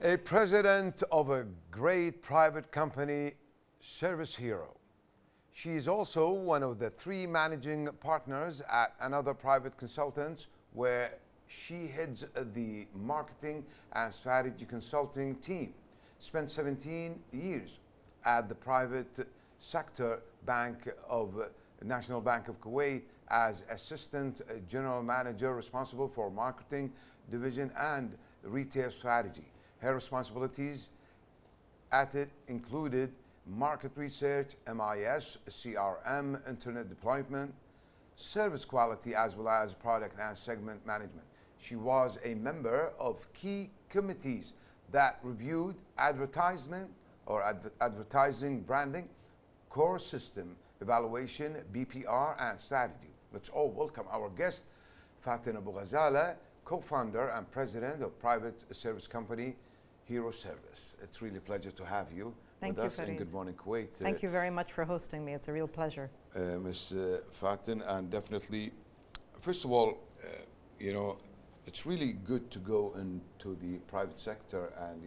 A president of a great private company, service hero. She is also one of the 3 managing partners at another private consultant where she heads the marketing and strategy consulting team. Spent 17 years at the private sector bank of National Bank of Kuwait as assistant general manager responsible for marketing division and retail strategy. Her responsibilities at it included market research, MIS, CRM, internet deployment, service quality, as well as product and segment management. She was a member of key committees that reviewed advertisement or advertising, branding, core system evaluation, BPR, and strategy. Let's all welcome our guest, Faten Abu-Ghazaleh, co-founder and president of private service company Hero Service. It's really a pleasure to have you with us, and good morning, Kuwait. Thank you very much for hosting me. It's a real pleasure. Ms. Faten, and definitely, first of all, it's really good to go into the private sector and,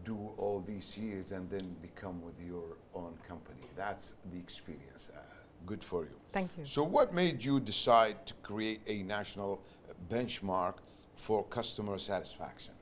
do all these years and then become with your own company. That's the experience. Good for you. Thank you. So what made you decide to create a national benchmark for customer satisfaction?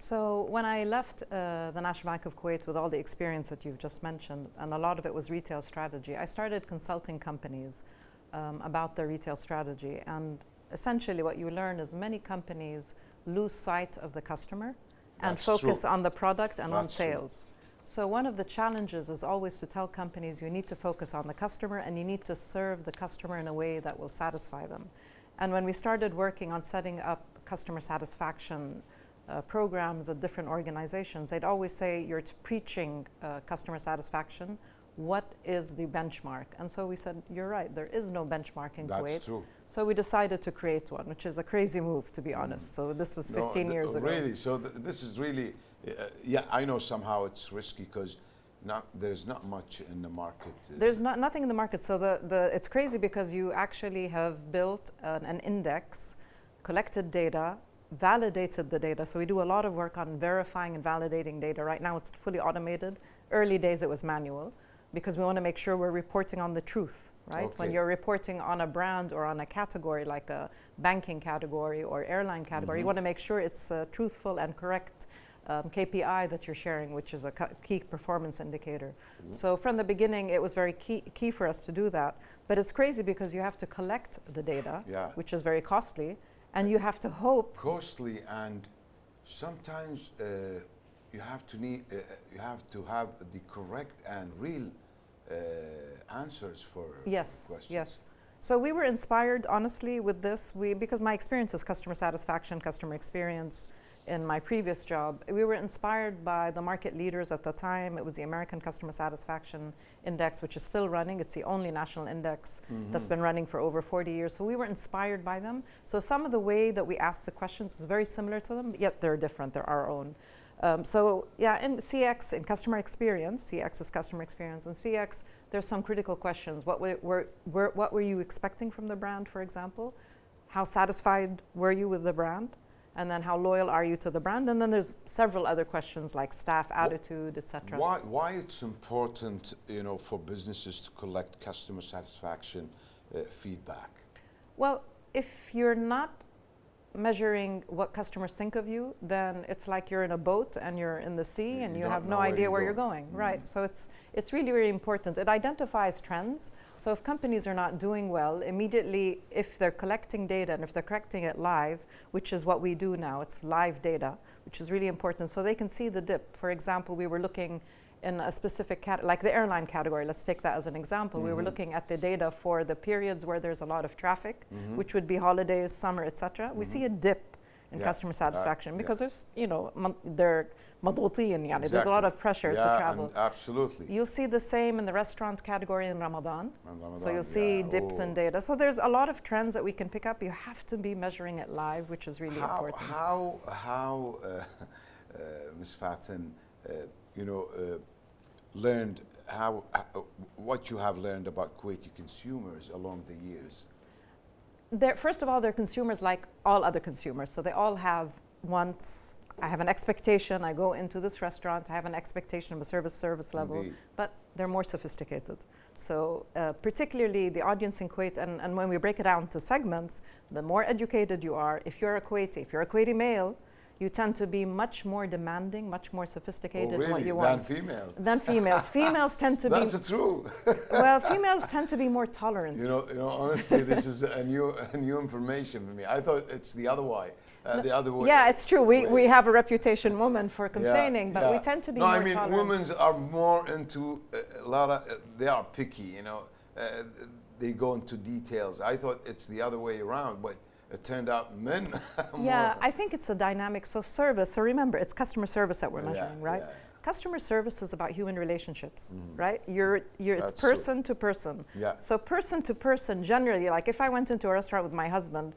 So when I left the National Bank of Kuwait with all the experience that you've just mentioned, and a lot of it was retail strategy, I started consulting companies about their retail strategy. And essentially what you learn is many companies lose sight of the customer and focus on the product and on sales. So one of the challenges is always to tell companies you need to focus on the customer and you need to serve the customer in a way that will satisfy them. And when we started working on setting up customer satisfaction programs at different organizations, they'd always say, you're preaching customer satisfaction. What is the benchmark? And so we said, you're right, there is no benchmark in Kuwait. That's true. So we decided to create one, which is a crazy move, to be honest. So this was 15 years ago. Really? So this is really, yeah, I know somehow it's risky because there's not much in the market. There's nothing in the market. So it's crazy because you actually have built an index, collected data, validated the data. So we do a lot of work on verifying and validating data. Right now it's fully automated. Early days it was manual because we want to make sure we're reporting on the truth, right? Okay. When you're reporting on a brand or on a category like a banking category or airline category, you want to make sure it's truthful and correct KPI that you're sharing, which is a key performance indicator. So from the beginning, it was very key for us to do that. But it's crazy because you have to collect the data, which is very costly, and you have to hope. Costly, and sometimes you have to have the correct and real answers for questions. Yes. So we were inspired, honestly, with this. Because my experience is customer satisfaction, customer experience in my previous job. We were inspired by the market leaders at the time. It was the American Customer Satisfaction Index, which is still running. It's the only national index that's been running for over 40 years. So we were inspired by them. So some of the way that we ask the questions is very similar to them, yet they're different. They're our own. So yeah, in CX, in customer experience, CX is customer experience. In CX, there's some critical questions. What were you expecting from the brand, for example? How satisfied were you with the brand? And then how loyal are you to the brand? And then there's several other questions like staff attitude, etc. Why it's important, for businesses to collect customer satisfaction feedback? Well, if you're not measuring what customers think of you, then it's like you're in a boat and you're in the sea and you have no idea where you're going, right? So it's really, really important. It identifies trends. So if companies are not doing well, immediately, if they're collecting data and if they're collecting it live, which is what we do now, it's live data, which is really important, so they can see the dip. For example, we were looking in a specific like the airline category, let's take that as an example. We were looking at the data for the periods where there's a lot of traffic, which would be holidays, summer, etc. We see a dip in customer satisfaction because there's, they're مضغوطين, يعني there's a lot of pressure to travel. Absolutely. You'll see the same in the restaurant category in Ramadan. So you'll see dips in data. So there's a lot of trends that we can pick up. You have to be measuring it live, which is really important. How Ms. Faten, learned what you have learned about Kuwaiti consumers along the years? First of all, they're consumers like all other consumers. So they all have wants, I have an expectation. I go into this restaurant. I have an expectation of a service level, Indeed. but they're more sophisticated. So particularly the audience in Kuwait, and when we break it down to segments, the more educated you are, if you're a Kuwaiti male, you tend to be much more demanding, much more sophisticated in what you want. Than females. Than females. Females tend to That's true. well, females tend to be more tolerant. You know, honestly, this is a new information for me. I thought it's the other way. The other way. Yeah, it's true. We have a reputation, women, for complaining, but we tend to be more tolerant. tolerant. Women are more into a lot of. They are picky. You know, they go into details. I thought it's the other way around, but it turned out men. Yeah, I think it's a dynamic. So service. So remember, it's customer service that we're measuring, right? Yeah. Customer service is about human relationships, right? It's That's person to person. Yeah. So person to person, generally, like if I went into a restaurant with my husband,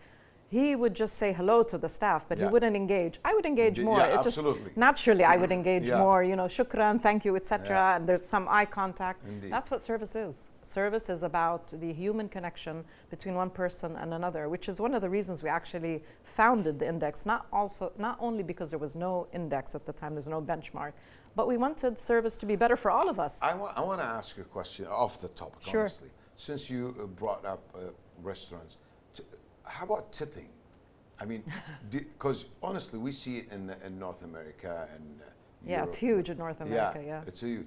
he would just say hello to the staff, but he wouldn't engage. I would engage more. Yeah, It absolutely. Just, naturally, I would engage Yeah. more. You know, shukran, thank you, etc. Yeah. And there's some eye contact. Indeed. That's what service is. Service is about the human connection between one person and another, which is one of the reasons we actually founded the index. Not only because there was no index at the time, there's no benchmark, but we wanted service to be better for all of us. I want to ask you a question off the topic, Sure. honestly. Since you brought up restaurants, how about tipping? I mean, because honestly, we see it in North America and Yeah, Europe. it's huge in North America, yeah. It's huge.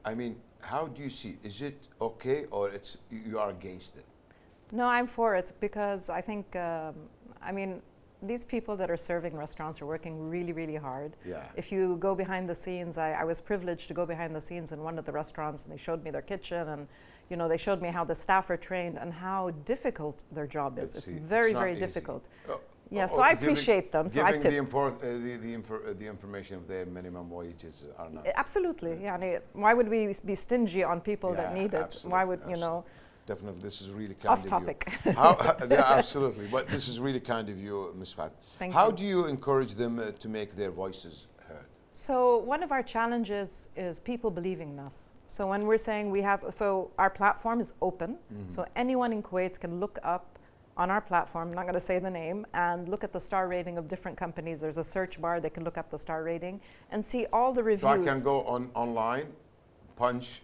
I mean, how do you see it? Is it okay or you are against it? No, I'm for it because I think, these people that are serving restaurants are working really, really hard. Yeah. If you go behind the scenes, I was privileged to go behind the scenes in one of the restaurants, and they showed me their kitchen, and they showed me how the staff are trained and how difficult their job is. It's very, very difficult. Yeah, so I appreciate them. So I tip. The information of their minimum wages are not. Absolutely. Yeah. Why would we be stingy on people that need it? Absolutely, Why would Definitely, this is really kind Off of topic. you. Yeah, absolutely. But this is really kind of you, Ms. Faten. How do you encourage them to make their voices heard? So one of our challenges is people believing in us. So when we're saying our platform is open, so anyone in Kuwait can look up on our platform, I'm not going to say the name, and look at the star rating of different companies. There's a search bar, they can look up the star rating and see all the reviews. So I can go online, punch,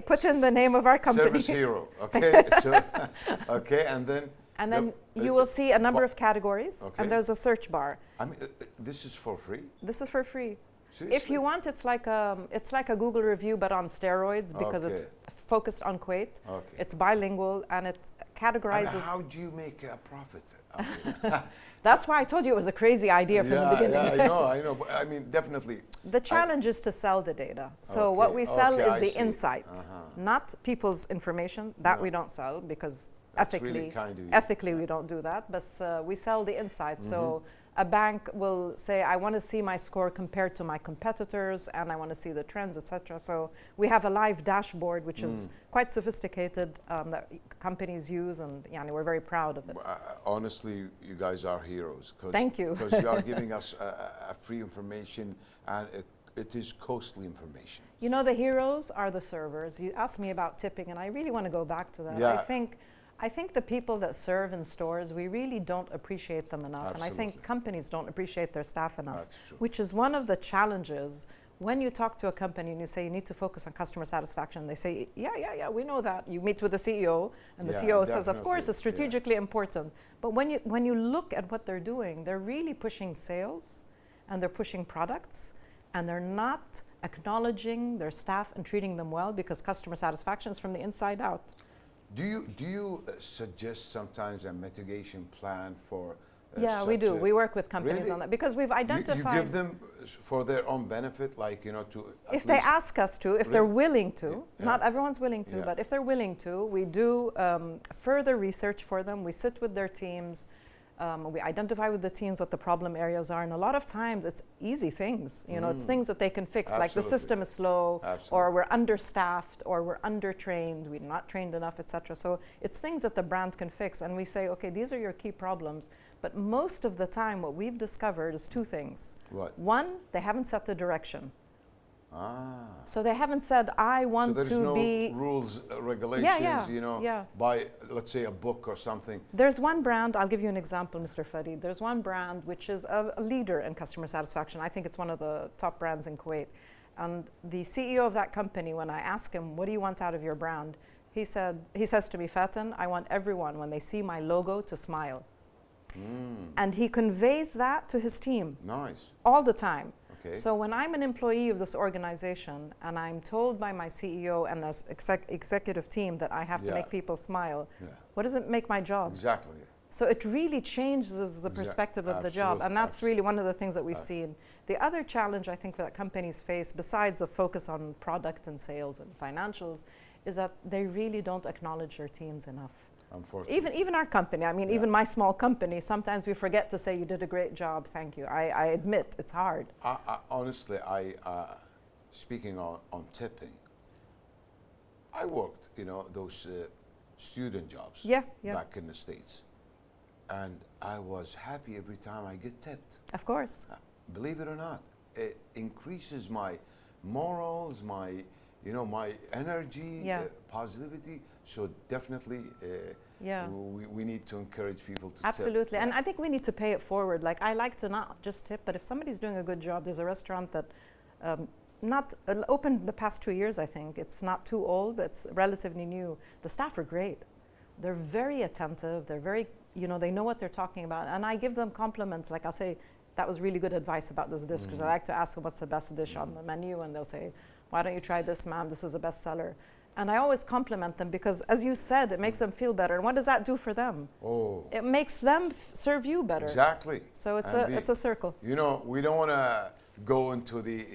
put in the name of our company. Service Hero, okay? And then you will see a number of categories, okay. and there's a search bar. I mean, this is for free? This is for free. Seriously? If you want, it's like a Google review, but on steroids, because it's focused on Kuwait. Okay. It's bilingual, and it categorizes. And how do you make a profit out of it? That's why I told you it was a crazy idea from the beginning. Yeah, I know. But I mean, definitely. The challenge is to sell the data. So what we sell is the insight, not people's information. That we don't sell because ethically, really kind of you. ethically we don't do that. But we sell the insight. So a bank will say, I want to see my score compared to my competitors, and I want to see the trends, etc. So we have a live dashboard, which is quite sophisticated, that companies use, and we're very proud of it. Honestly, you guys are heroes. Thank you. Because you are giving us a free information, and it is costly information. The heroes are the servers. You asked me about tipping, and I really want to go back to that. Yeah. I think the people that serve in stores, we really don't appreciate them enough. Absolutely. And I think companies don't appreciate their staff enough, That's true. which is one of the challenges. When you talk to a company and you say you need to focus on customer satisfaction, they say, yeah, we know that. You meet with the CEO, and the CEO says, of course, it's strategically important. But when you look at what they're doing, they're really pushing sales, and they're pushing products, and they're not acknowledging their staff and treating them well, because customer satisfaction is from the inside out. Do you suggest sometimes a mitigation plan for? Yeah, we do. We work with companies on that because we've identified. You give them for their own benefit, like to. If they ask us to, if they're willing to, not everyone's willing to, Yeah. but if they're willing to, we do further research for them. We sit with their teams. We identify with the teams what the problem areas are, and a lot of times it's easy things. It's things that they can fix, like the system is slow, or we're understaffed, or we're undertrained, we're not trained enough, etc. So it's things that the brand can fix, and we say, okay, these are your key problems. But most of the time, what we've discovered is two things. What? One, they haven't set the direction. So they haven't said, I want so there's to no be... rules, regulations, by, let's say, a book or something. There's one brand, I'll give you an example, Mr. Farid. There's one brand which is a leader in customer satisfaction. I think it's one of the top brands in Kuwait. And the CEO of that company, when I ask him, what do you want out of your brand? He says to me, Faten, I want everyone, when they see my logo, to smile. And he conveys that to his team. Nice. All the time. Okay. So when I'm an employee of this organization and I'm told by my CEO and this executive team that I have to make people smile, what does it make my job? Exactly. So it really changes the perspective of the job, and that's really one of the things that we've seen. The other challenge I think that companies face, besides the focus on product and sales and financials, is that they really don't acknowledge their teams enough. Unfortunately. Even our company, I mean, even my small company, sometimes we forget to say, you did a great job, thank you. I admit, it's hard. Honestly, speaking on tipping, I worked, those student jobs back in the States. And I was happy every time I get tipped. Of course. Believe it or not, it increases my morals, my energy, positivity. So definitely, we need to encourage people to Absolutely. tip. And I think we need to pay it forward. Like, I like to not just tip, but if somebody's doing a good job, there's a restaurant that opened the past 2 years, I think. It's not too old, but it's relatively new. The staff are great. They're very attentive. They're very, they know what they're talking about. And I give them compliments. Like, I'll say, that was really good advice about this dish, because I like to ask them what's the best dish on the menu, and they'll say, why don't you try this, ma'am? This is a bestseller. And I always compliment them because, as you said, it makes them feel better. And what does that do for them? Oh. It makes them serve you better. Exactly. So it's a circle. We don't want to go into the,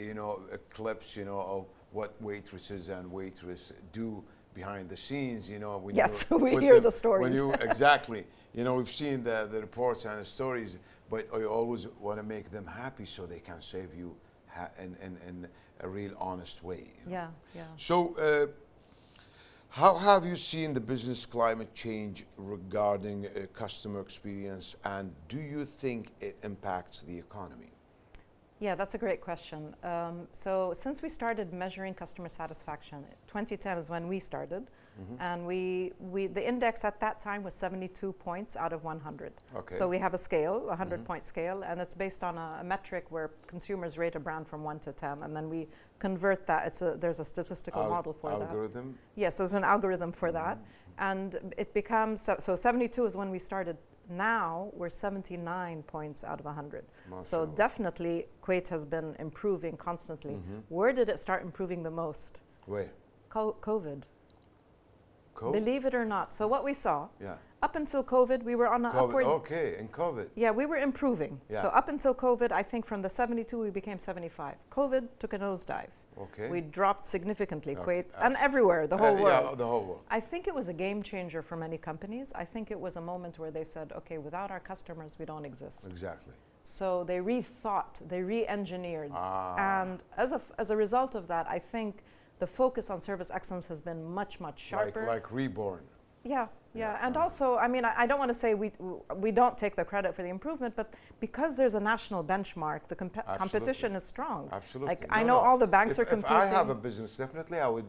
clips, of what waitresses and waitress do behind the scenes, when yes, we hear the stories. Exactly. We've seen the reports and the stories, but I always want to make them happy so they can serve you in a real honest way. Yeah. So, how have you seen the business climate change regarding customer experience, and do you think it impacts the economy? Yeah, that's a great question. So since we started measuring customer satisfaction, 2010 is when we started, and the index at that time was 72 points out of 100. Okay. So we have a scale, a 100-point scale, and it's based on a metric where consumers rate a brand from 1 to 10, and then we convert that. There's a statistical model for that. Algorithm? Yes, there's an algorithm for that, and it becomes, so 72 is when we started. Now we're 79 points out of 100. So definitely Kuwait has been improving constantly. Where did it start improving the most? Where? COVID. Believe it or not. So what we saw, Yeah. up until COVID, we were on an upward... Okay, in COVID. Yeah, we were improving. Yeah. So up until COVID, I think from the 72, we became 75. COVID took a nosedive. Okay. We dropped significantly, Okay, Kuwait, and everywhere, the whole world. Yeah, the whole world. I think it was a game changer for many companies. I think it was a moment where they said, okay, without our customers, we don't exist. Exactly. So they rethought, they re-engineered. And as a result of that, I think the focus on service excellence has been much, much sharper. Like reborn. Yeah. And also, I mean, I don't want to say we don't take the credit for the improvement, but because there's a national benchmark, the competition is strong. Absolutely. Like, I know all the banks are competing. If I have a business, definitely I would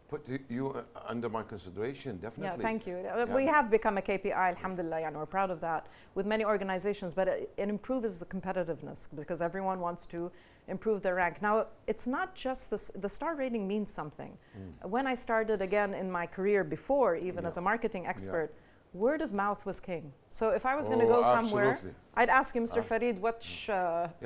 put you under my consideration, definitely. Yeah, thank you. We have become a KPI, alhamdulillah, and we're proud of that with many organizations, but it improves the competitiveness because everyone wants to improve their rank. Now, it's not just the star rating means something. When I started again in my career before, even as a marketing expert, word of mouth was king. So if I was going to go somewhere, I'd ask you, Mr. Farid, which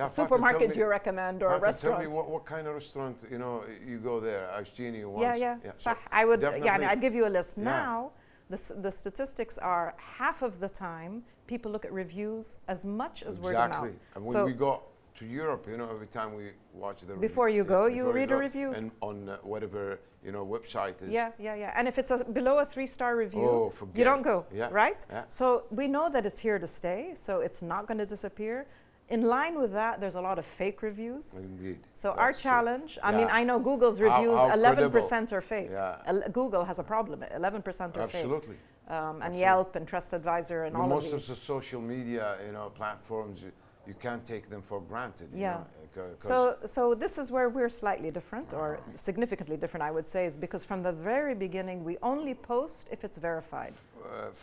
supermarket do you recommend or restaurant? Tell me what kind of restaurant, you go there. I've seen you once. Yeah. So I would, I'd give you a list. Now, the statistics are half of the time people look at reviews as much as word of mouth. Exactly. And when we go to Europe, every time we watch the before you go, you read a review, and on whatever website is. Yeah. And if it's below a 3-star review, you don't go, right? Yeah. So we know that it's here to stay, so it's not going to disappear. In line with that, there's a lot of fake reviews. Indeed. So our challenge, I mean, I know Google's reviews, 11% are fake. Yeah. Google has a problem, 11% are fake. Absolutely. And Yelp and TrustAdvisor and all of these. Most of the social media, platforms, you can't take them for granted. You Yeah. know, 'cause So this is where we're slightly different, or significantly different, I would say, is because from the very beginning, we only post if it's verified.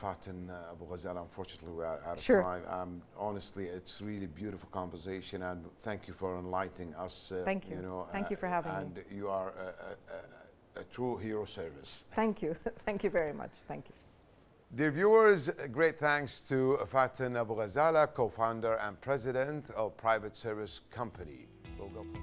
Faten, Abu-Ghazaleh, unfortunately we are out of Sure. time. Honestly, it's really beautiful conversation, and thank you for enlightening us. Thank you. know, Thank you for having me. and you are a true hero service. Thank you. Thank you very much. Thank you. Dear viewers, great thanks to Faten Abu-Ghazaleh, co-founder and president of Private Service Company. We'll go for